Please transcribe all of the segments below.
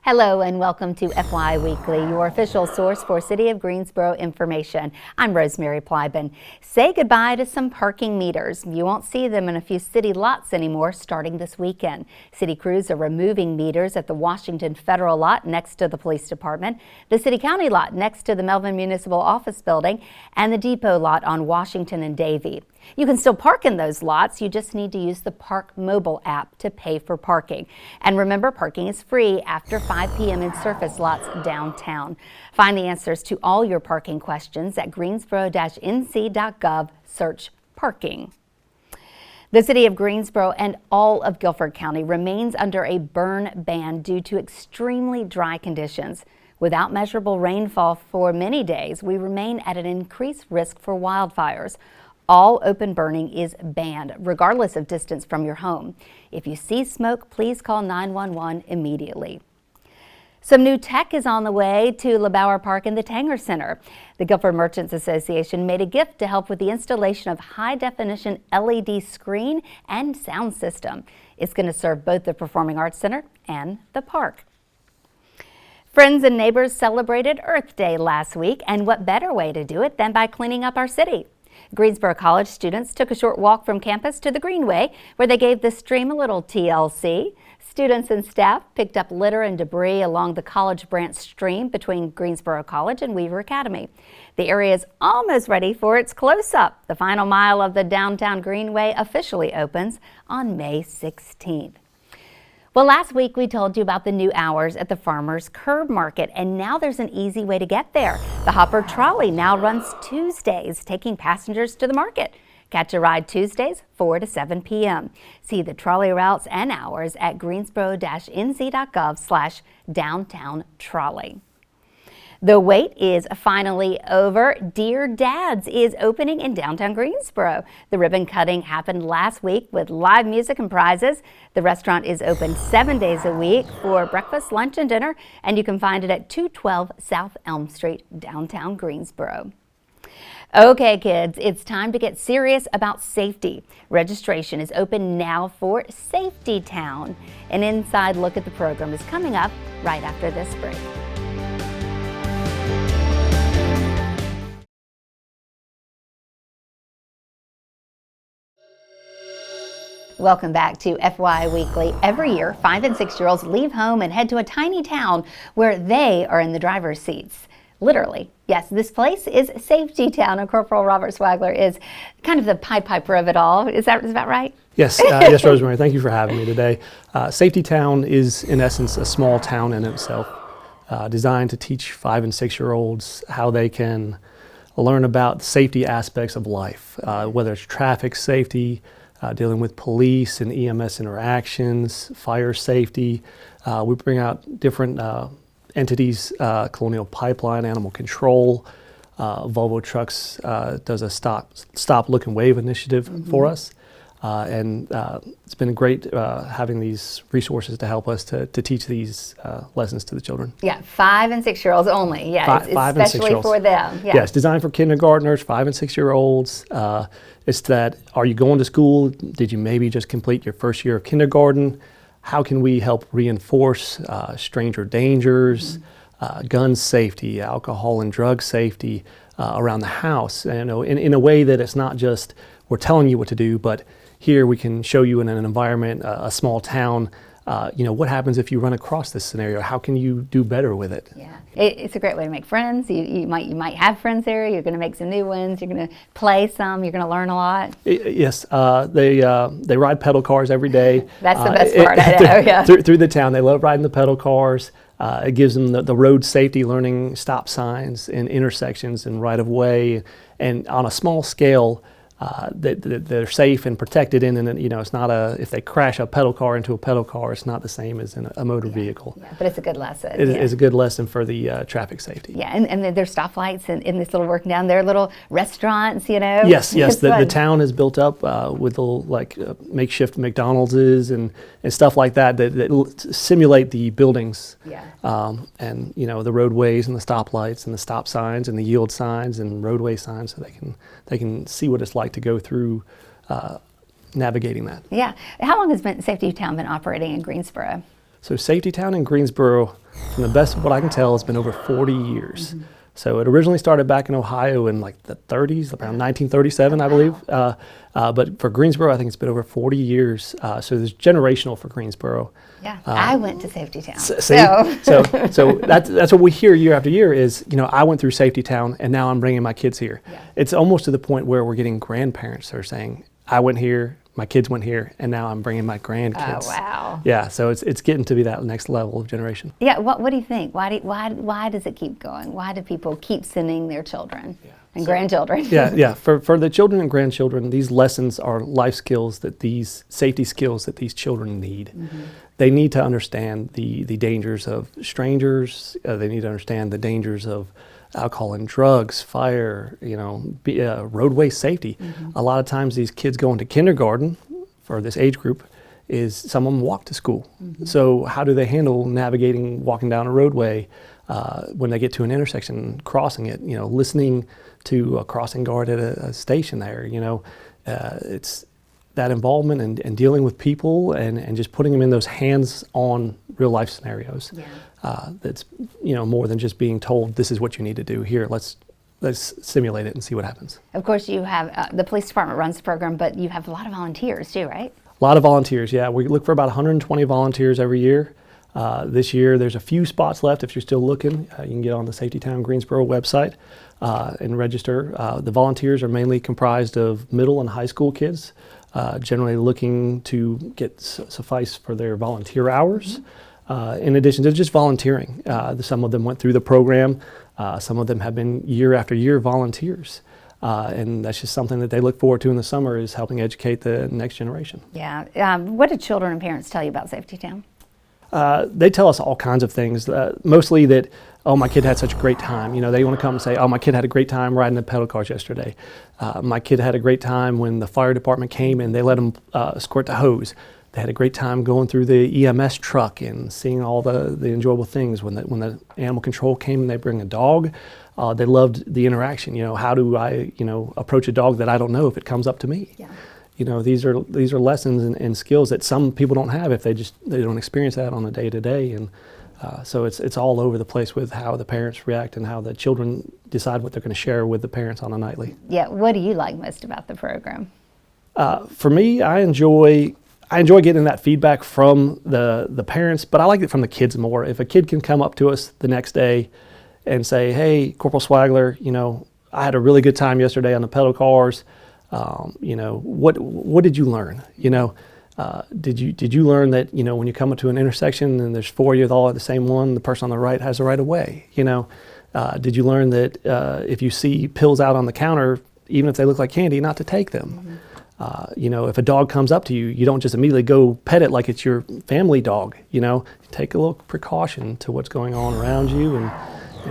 Hello and welcome to FYI Weekly, your official source for City of Greensboro information. I'm Rosemary Plybon. Say goodbye to some parking meters. You won't see them in a few city lots anymore starting this weekend. City crews are removing meters at the Washington Federal lot next to the police department, the City County lot next to the Melvin Municipal Office Building, and the Depot lot on Washington and Davie. You can still park in those lots. You just need to use the Park mobile app to pay for parking. And remember, parking is free after 5 p.m. in surface lots downtown. Find the answers to all your parking questions at greensboro-nc.gov. Search parking. The city of Greensboro and all of Guilford County remains under a burn ban due to extremely dry conditions. Without measurable rainfall for many days, we remain at an increased risk for wildfires. All open burning is banned, regardless of distance from your home. If you see smoke, please call 911 immediately. Some new tech is on the way to LeBauer Park in the Tanger Center. The Guilford Merchants Association made a gift to help with the installation of high-definition LED screen and sound system. It's going to serve both the Performing Arts Center and the park. Friends and neighbors celebrated Earth Day last week, and what better way to do it than by cleaning up our city? Greensboro College students took a short walk from campus to the Greenway, where they gave the stream a little TLC. Students and staff picked up litter and debris along the College Branch stream between Greensboro College and Weaver Academy. The area is almost ready for its close-up. The final mile of the downtown Greenway officially opens on May 16th. Well, last week we told you about the new hours at the Farmers Curb Market, and now there's an easy way to get there. The Hopper Trolley now runs Tuesdays, taking passengers to the market. Catch a ride Tuesdays, 4 to 7 p.m. See the trolley routes and hours at greensboro-nc.gov/downtown trolley. The wait is finally over. Dear Dads is opening in downtown Greensboro. The ribbon cutting happened last week with live music and prizes. The restaurant is open 7 days a week for breakfast, lunch, and dinner, and you can find it at 212 South Elm Street, downtown Greensboro. Okay, kids, it's time to get serious about safety. Registration is open now for Safety Town. An inside look at the program is coming up right after this break. Welcome back to FYI Weekly. Every year, 5- and 6-year-olds leave home and head to a tiny town where they are in the driver's seats. Literally. Yes, this place is Safety Town, and Corporal Robert Swagler is kind of the Pied Piper of it all. Is that right? Yes, yes, Rosemary. Thank you for having me today. Safety Town is, in essence, a small town in itself, designed to teach 5- and 6-year-olds how they can learn about safety aspects of life, whether it's traffic safety, dealing with police and EMS interactions, fire safety. We bring out different entities, Colonial Pipeline, Animal Control, Volvo Trucks does a stop, look, and wave initiative for us. And it's been great having these resources to help us to teach these lessons to the children. Yeah, 5- and 6-year-olds only. Yeah, especially for them. Yeah. Yes, designed for kindergartners, 5- and 6-year-olds. It's that, are you going to school? Did you maybe just complete your first year of kindergarten? How can we help reinforce stranger dangers, gun safety, alcohol and drug safety around the house? And, in a way that it's not just we're telling you what to do, but here we can show you in an environment, a small town, what happens if you run across this scenario? How can you do better with it? Yeah, it's a great way to make friends. You might have friends there. You're going to make some new ones. You're going to play some. You're going to learn a lot. Yes, they ride pedal cars every day. That's the best part. I know. Yeah. Through the town, they love riding the pedal cars. It gives them the road safety, learning stop signs in intersections and right of way, and on a small scale. They're safe and protected and it's not if they crash a pedal car into a pedal car, it's not the same as in a motor vehicle. Yeah, but it's a good lesson. It is a good lesson for the traffic safety. Yeah, and there's stoplights in this little working down there, little restaurants, Yes, the town is built up with little makeshift McDonald's and stuff like that simulate the buildings. Yeah. And the roadways and the stoplights and the stop signs and the yield signs and roadway signs, so they can see what it's like to go through navigating that. Yeah. How long has Safety Town been operating in Greensboro? So Safety Town in Greensboro, from the best of what I can tell, has been over 40 years. So it originally started back in Ohio in like the 30s, around 1937, I believe. But for Greensboro, I think it's been over 40 years. So it's generational for Greensboro. Yeah, I went to Safety Town. So that's what we hear year after year is, I went through Safety Town and now I'm bringing my kids here. Yeah. It's almost to the point where we're getting grandparents that are saying, I went here, my kids went here, and now I'm bringing my grandkids. Oh, wow. Yeah, so it's getting to be that next level of generation. Yeah, what do you think? Why does it keep going? Why do people keep sending their children and grandchildren? Yeah. For the children and grandchildren, these lessons are life skills these safety skills that these children need. They need to understand the dangers of strangers. They need to understand the dangers of alcohol and drugs, fire, roadway safety. A lot of times these kids go into kindergarten for this age group is some of them walk to school. So how do they handle navigating, walking down a roadway when they get to an intersection, crossing it, listening to a crossing guard at a station there, it's that involvement and dealing with people and just putting them in those hands-on real life scenarios. That's more than just being told this is what you need to do. Here, let's simulate it and see what happens. Of course, you have the police department runs the program, but you have a lot of volunteers too, right? A lot of volunteers, yeah. We look for about 120 volunteers every year. This year, there's a few spots left. If you're still looking, you can get on the Safety Town Greensboro website and register. The volunteers are mainly comprised of middle and high school kids, generally looking to get suffice for their volunteer hours. In addition to just volunteering, some of them went through the program. Some of them have been year after year volunteers. And that's just something that they look forward to in the summer is helping educate the next generation. Yeah. What do children and parents tell you about Safety Town? They tell us all kinds of things, mostly that, oh, my kid had such a great time. They want to come and say, oh, my kid had a great time riding the pedal cars yesterday. My kid had a great time when the fire department came and they let them squirt the hose. They had a great time going through the EMS truck and seeing all the enjoyable things. When the animal control came and they bring a dog, they loved the interaction. How do I, approach a dog that I don't know if it comes up to me? Yeah. These are lessons and skills that some people don't have if they don't experience that on a day-to-day. And so it's all over the place with how the parents react and how the children decide what they're going to share with the parents on a nightly. Yeah. What do you like most about the program? For me, I enjoy getting that feedback from the parents, but I like it from the kids more. If a kid can come up to us the next day and say, hey, Corporal Swagler, I had a really good time yesterday on the pedal cars. What did you learn? Did you learn that, when you come up to an intersection and there's four of you all at the same one, the person on the right has the right of way? Did you learn that if you see pills out on the counter, even if they look like candy, not to take them? If a dog comes up to you, you don't just immediately go pet it like it's your family dog. Take a little precaution to what's going on around you and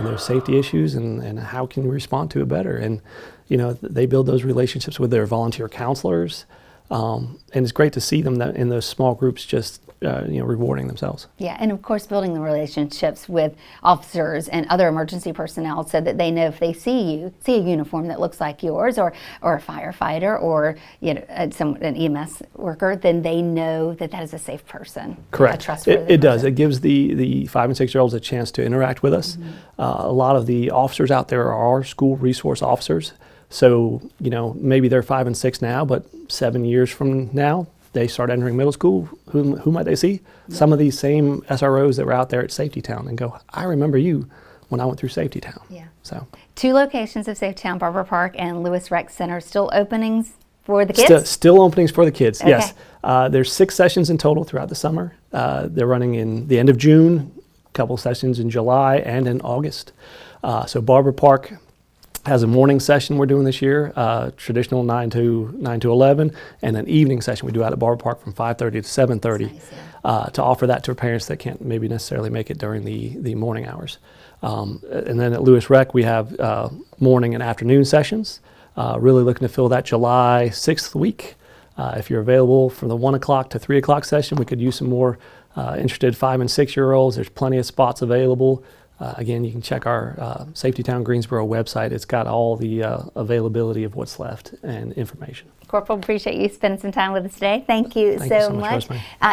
there's safety issues and how can you respond to it better. And they build those relationships with their volunteer counselors, and it's great to see them in those small groups just rewarding themselves. Yeah, and of course building the relationships with officers and other emergency personnel so that they know if they see a uniform that looks like yours or a firefighter or an EMS worker, then they know that is a safe person. Correct. A trustworthy it does. person. It gives the 5 and 6 year olds a chance to interact with us. A lot of the officers out there are school resource officers. So, maybe they're 5 and 6 now, but 7 years from now, they start entering middle school. Who might they see? Yeah. Some of these same SROs that were out there at Safety Town and go, I remember you when I went through Safety Town. Yeah. So 2 locations of Safety Town, Barbara Park and Lewis Rec Center, still openings for the kids? Still openings for the kids, okay. Yes. There's 6 sessions in total throughout the summer. They're running in the end of June, a couple sessions in July and in August. So Barbara Park has a morning session we're doing this year, traditional 9 to 11, and an evening session we do out at Barbara Park from 5:30 to 7:30 nice, yeah. To offer that to parents that can't maybe necessarily make it during the morning hours. And then at Lewis Rec we have morning and afternoon sessions, really looking to fill that July 6th week. If you're available from the 1 o'clock to 3 o'clock session, we could use some more interested 5 and 6 year olds. There's plenty of spots available. Again, you can check our Safety Town Greensboro website. It's got all the availability of what's left and information. Corporal, appreciate you spending some time with us today. Thank you so much.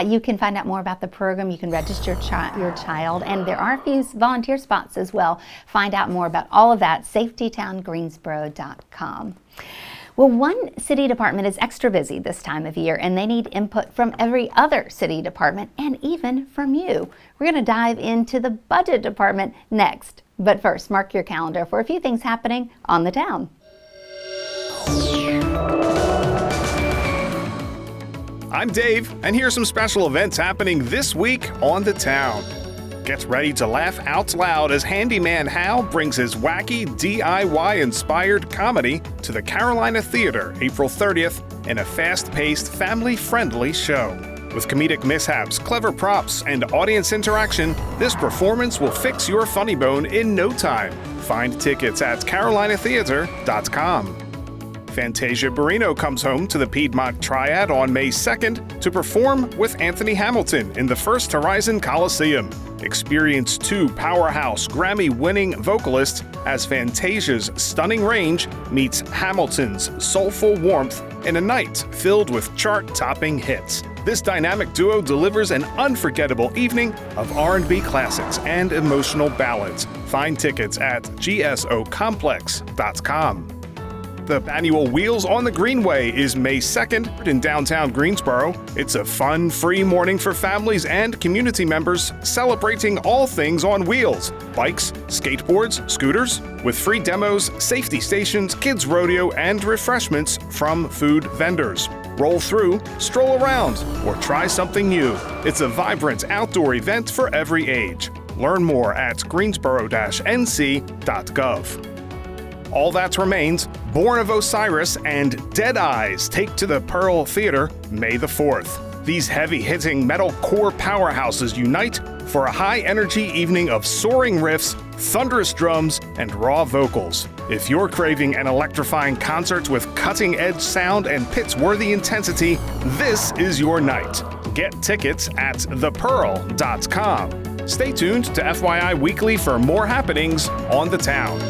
You can find out more about the program. You can register your child, and there are a few volunteer spots as well. Find out more about all of that, safetytowngreensboro.com. Well, one city department is extra busy this time of year, and they need input from every other city department and even from you. We're going to dive into the budget department next. But first, mark your calendar for a few things happening on the town. I'm Dave, and here's some special events happening this week on the town. Get ready to laugh out loud as Handyman Hal brings his wacky DIY-inspired comedy to the Carolina Theater April 30th in a fast-paced, family-friendly show. With comedic mishaps, clever props, and audience interaction, this performance will fix your funny bone in no time. Find tickets at carolinatheater.com. Fantasia Barrino comes home to the Piedmont Triad on May 2nd to perform with Anthony Hamilton in the First Horizon Coliseum. Experience two powerhouse Grammy-winning vocalists as Fantasia's stunning range meets Hamilton's soulful warmth in a night filled with chart-topping hits. This dynamic duo delivers an unforgettable evening of R&B classics and emotional ballads. Find tickets at gsocomplex.com. The annual Wheels on the Greenway is May 2nd in downtown Greensboro. It's a fun, free morning for families and community members celebrating all things on wheels: bikes, skateboards, scooters, with free demos, safety stations, kids rodeo, and refreshments from food vendors. Roll through, stroll around, or try something new. It's a vibrant outdoor event for every age. Learn more at greensboro-nc.gov. All That Remains, Born of Osiris, and Dead Eyes take to the Pearl Theater May the 4th. These heavy-hitting metalcore powerhouses unite for a high-energy evening of soaring riffs, thunderous drums, and raw vocals. If you're craving an electrifying concert with cutting-edge sound and pits-worthy intensity, this is your night. Get tickets at thepearl.com. Stay tuned to FYI Weekly for more happenings on the town.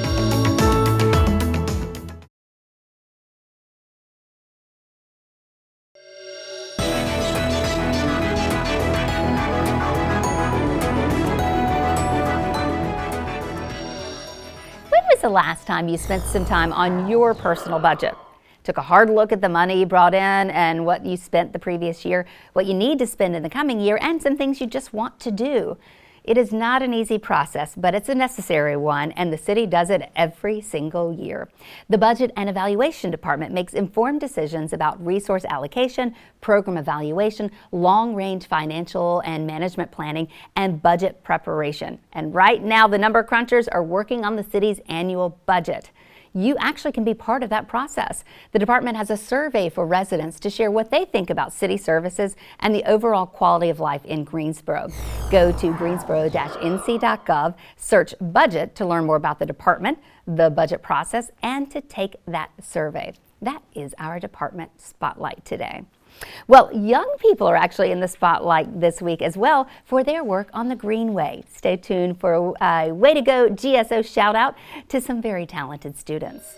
The last time you spent some time on your personal budget? Took a hard look at the money you brought in and what you spent the previous year, what you need to spend in the coming year, and some things you just want to do. It is not an easy process, but it's a necessary one, and the city does it every single year. The Budget and Evaluation Department makes informed decisions about resource allocation, program evaluation, long-range financial and management planning, and budget preparation. And right now, the number crunchers are working on the city's annual budget. You actually can be part of that process. The department has a survey for residents to share what they think about city services and the overall quality of life in Greensboro. Go to greensboro-nc.gov, search budget to learn more about the department, the budget process, and to take that survey. That is our department spotlight today. Well, young people are actually in the spotlight this week as well for their work on the Greenway. Stay tuned for a Way to Go GSO shout out to some very talented students.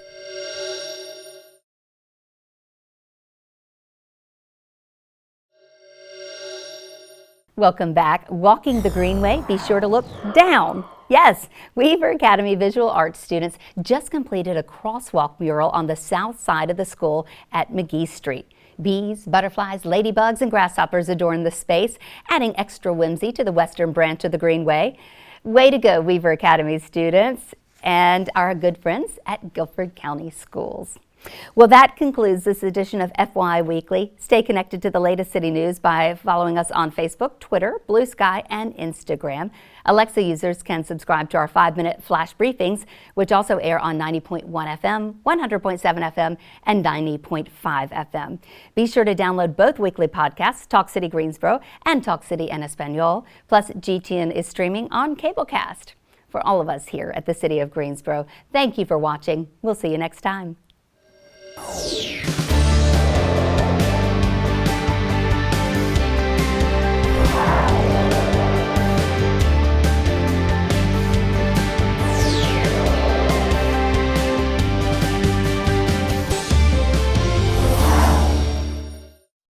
Welcome back. Walking the Greenway, be sure to look down. Yes, Weaver Academy Visual Arts students just completed a crosswalk mural on the south side of the school at McGee Street. Bees, butterflies, ladybugs, and grasshoppers adorn the space, adding extra whimsy to the western branch of the Greenway. Way to go, Weaver Academy students and our good friends at Guilford County Schools. Well, that concludes this edition of FYI Weekly. Stay connected to the latest city news by following us on Facebook, Twitter, Blue Sky, and Instagram. Alexa users can subscribe to our 5-minute flash briefings, which also air on 90.1 FM, 100.7 FM, and 90.5 FM. Be sure to download both weekly podcasts, Talk City Greensboro and Talk City en Espanol. Plus, GTN is streaming on Cablecast. For all of us here at the City of Greensboro, thank you for watching. We'll see you next time.